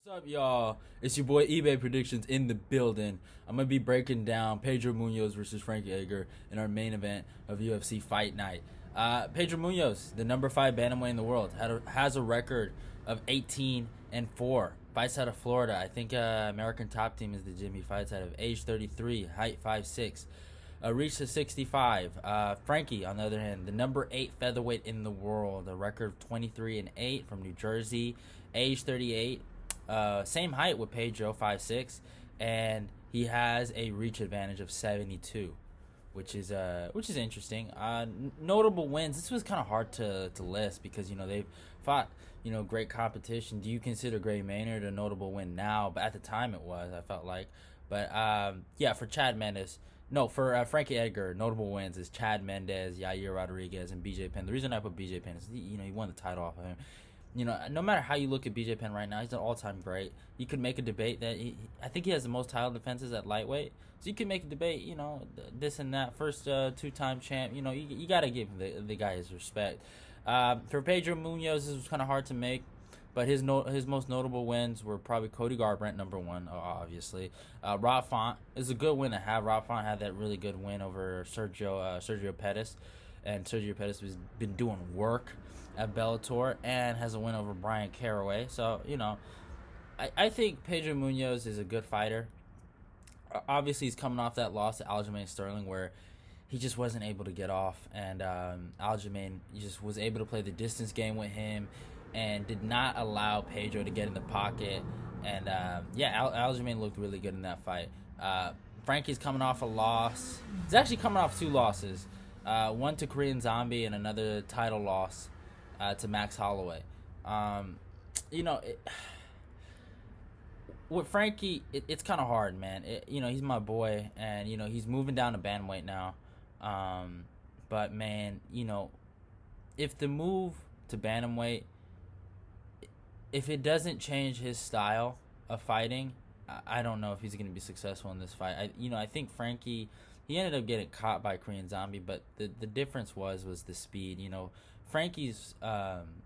What's up, y'all? It's your boy eBay Predictions in the building. I'm gonna be breaking down Pedro Munhoz versus Frankie Edgar in our main event of UFC Fight Night. Pedro Munhoz, the number 5 bantamweight in the world, has a record of 18-4. Fights out of Florida. I think American Top Team is the gym he fights out of. Age 33, height 5'6". Reached to 65. Frankie, on the other hand, the number 8 featherweight in the world, a record of 23-8 from New Jersey, age 38. Same height with Pedro, 5'6", and he has a reach advantage of 72, which is interesting. Notable wins. This was kind of hard to list because they've fought great competition. Do you consider Gray Maynard a notable win now? But at the time it was. I felt like, but yeah, for Chad Mendes. No, for Frankie Edgar, notable wins is Chad Mendes, Yair Rodriguez, and BJ Penn. The reason I put BJ Penn is he won the title off of him. No matter how you look at BJ Penn right now, he's an all-time great. You could make a debate that I think he has the most title defenses at lightweight. So you could make a debate, this and that. First two-time champ, you got to give the guy his respect. For Pedro Munhoz, this was kind of hard to make, but his most notable wins were probably Cody Garbrandt, number 1, obviously. Rob Font is a good win to have. Rob Font had that really good win over Sergio Pettis, and Sergio Pettis has been doing work at Bellator and has a win over Brian Caraway. So, I think Pedro Munhoz is a good fighter. Obviously, he's coming off that loss to Aljamain Sterling where he just wasn't able to get off. And Aljamain just was able to play the distance game with him and did not allow Pedro to get in the pocket. And, Aljamain looked really good in that fight. Frankie's coming off a loss. He's actually coming off 2 losses. One to Korean Zombie and another title loss to Max Holloway. With Frankie, it's kind of hard, man. He's my boy, and he's moving down to bantamweight now. But man, if the move to bantamweight, if it doesn't change his style of fighting, I don't know if he's going to be successful in this fight. I think Frankie, he ended up getting caught by Korean Zombie, but the difference was the speed. Frankie's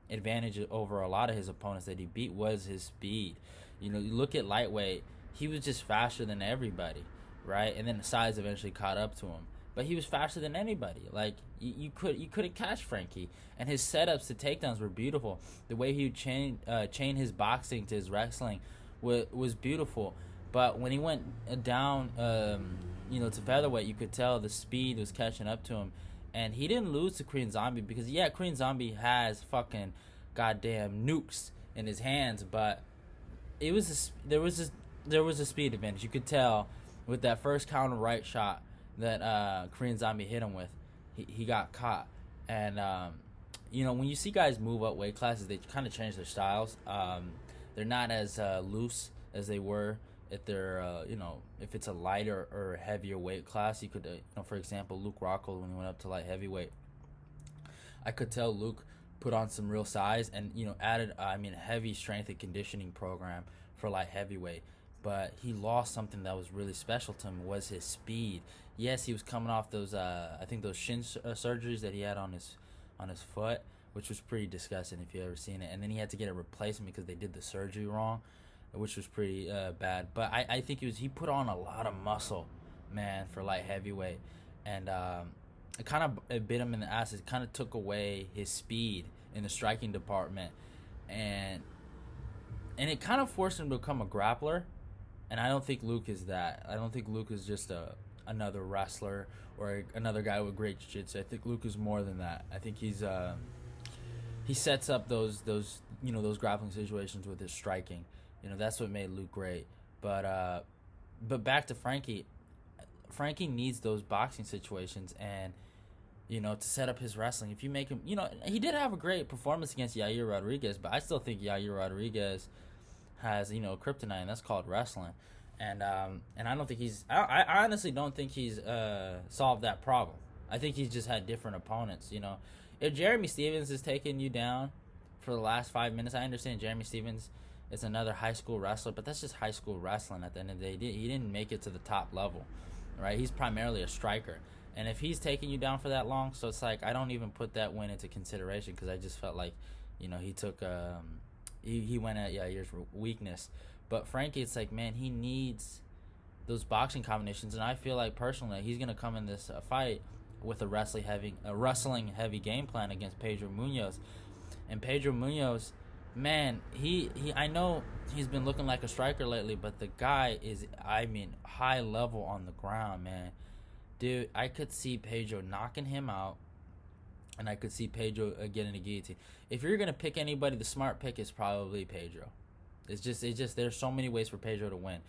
advantage over a lot of his opponents that he beat was his speed. You look at lightweight, he was just faster than everybody, right? And then the size eventually caught up to him. But he was faster than anybody. Like, you couldn't catch Frankie. And his setups to takedowns were beautiful. The way he would chain his boxing to his wrestling was beautiful. But when he went down, to featherweight, you could tell the speed was catching up to him. And he didn't lose to Korean Zombie because, Korean Zombie has fucking goddamn nukes in his hands. But there was a speed advantage. You could tell with that first counter right shot that Korean Zombie hit him with. He got caught. And, when you see guys move up weight classes, they kind of change their styles. They're not as loose as they were if they're, if it's a lighter or heavier weight class. You could, for example, Luke Rockhold, when he went up to light heavyweight, I could tell Luke put on some real size and, added, heavy strength and conditioning program for light heavyweight. But he lost something that was really special to him, was his speed. Yes, he was coming off those, those shin surgeries that he had on his foot, which was pretty disgusting if you ever seen it. And then he had to get a replacement because they did the surgery wrong, which was pretty bad. But I think he put on a lot of muscle, man, for light heavyweight. And it kind of bit him in the ass. It kind of took away his speed in the striking department. And it kind of forced him to become a grappler. And I don't think Luke is that. I don't think Luke is just another wrestler or another guy with great jiu-jitsu. I think Luke is more than that. I think he sets up those grappling situations with his striking. That's what made Luke great. But back to Frankie. Frankie needs those boxing situations and to set up his wrestling. If you make him, he did have a great performance against Yair Rodriguez, but I still think Yair Rodriguez has kryptonite, and that's called wrestling. And I don't think I honestly don't think he's solved that problem. I think he's just had different opponents. If Jeremy Stevens is taking you down for the last 5 minutes, I understand Jeremy Stevens is another high school wrestler, but that's just high school wrestling at the end of the day. He didn't make it to the top level, right? He's primarily a striker. And if he's taking you down for that long, so it's like I don't even put that win into consideration because I just felt like, he took He went at Yair's weakness. But Frankie, it's like, man, he needs those boxing combinations, and I feel like personally he's gonna come in this fight with a wrestling heavy game plan against Pedro Munhoz. And Pedro Munhoz, man, he I know he's been looking like a striker lately, but the guy is, I mean, high level on the ground, man. Dude, I could see Pedro knocking him out, and I could see Pedro getting a guillotine. If you're gonna pick anybody, the smart pick is probably Pedro. It's just there's so many ways for Pedro to win.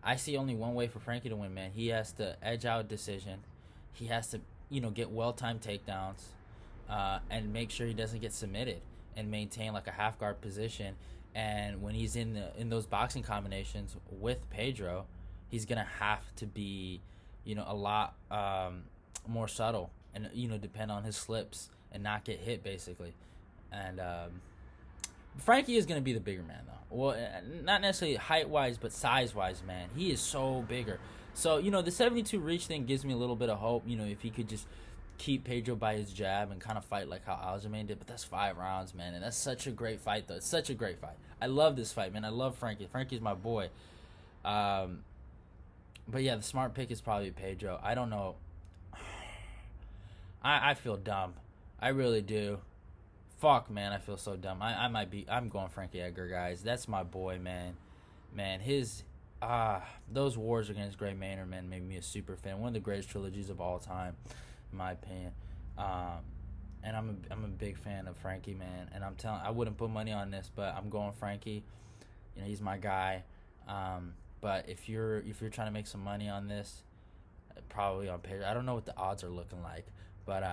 I see only one way for Frankie to win, man. He has to edge out a decision. He has to, get well-timed takedowns, and make sure he doesn't get submitted and maintain like a half guard position. And when he's in those boxing combinations with Pedro, he's gonna have to be, a lot more subtle and depend on his slips and not get hit basically. And Frankie is gonna be the bigger man though. Well, not necessarily height wise, but size wise, man. He is so bigger. So the 72 reach thing gives me a little bit of hope. If he could just keep Pedro by his jab and kind of fight like how Aljamain did. But that's 5 rounds, man, and that's such a great fight though. It's such a great fight. I love this fight, man. I love Frankie. Frankie's my boy. But yeah, the smart pick is probably Pedro. I don't know. I feel dumb. I really do. Fuck, man, I feel so dumb. I'm going Frankie Edgar, guys. That's my boy, man. Man, those wars against Gray Maynard, man, made me a super fan. One of the greatest trilogies of all time, in my opinion. And I'm a big fan of Frankie, man. And I wouldn't put money on this, but I'm going Frankie. He's my guy. But if you're trying to make some money on this, probably on Pedro. I don't know what the odds are looking like, but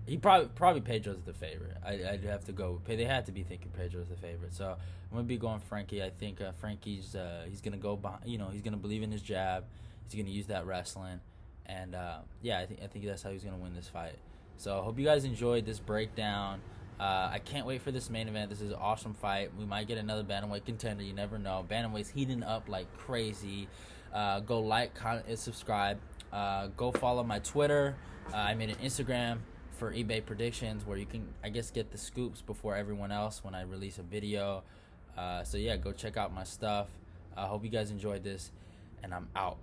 he probably Pedro's the favorite. I'd have to go. They had to be thinking Pedro's the favorite. So I'm gonna be going Frankie. I think Frankie's he's gonna go behind, he's gonna believe in his jab. He's gonna use that wrestling, and yeah, I think that's how he's gonna win this fight. So I hope you guys enjoyed this breakdown. I can't wait for this main event. This is an awesome fight. We might get another bantamweight contender. You never know. Bantamweight's heating up like crazy. Go like, comment, and subscribe. Go follow my Twitter. I made an Instagram for eBay predictions where you can, I guess, get the scoops before everyone else when I release a video. So yeah, go check out my stuff. I hope you guys enjoyed this, and I'm out.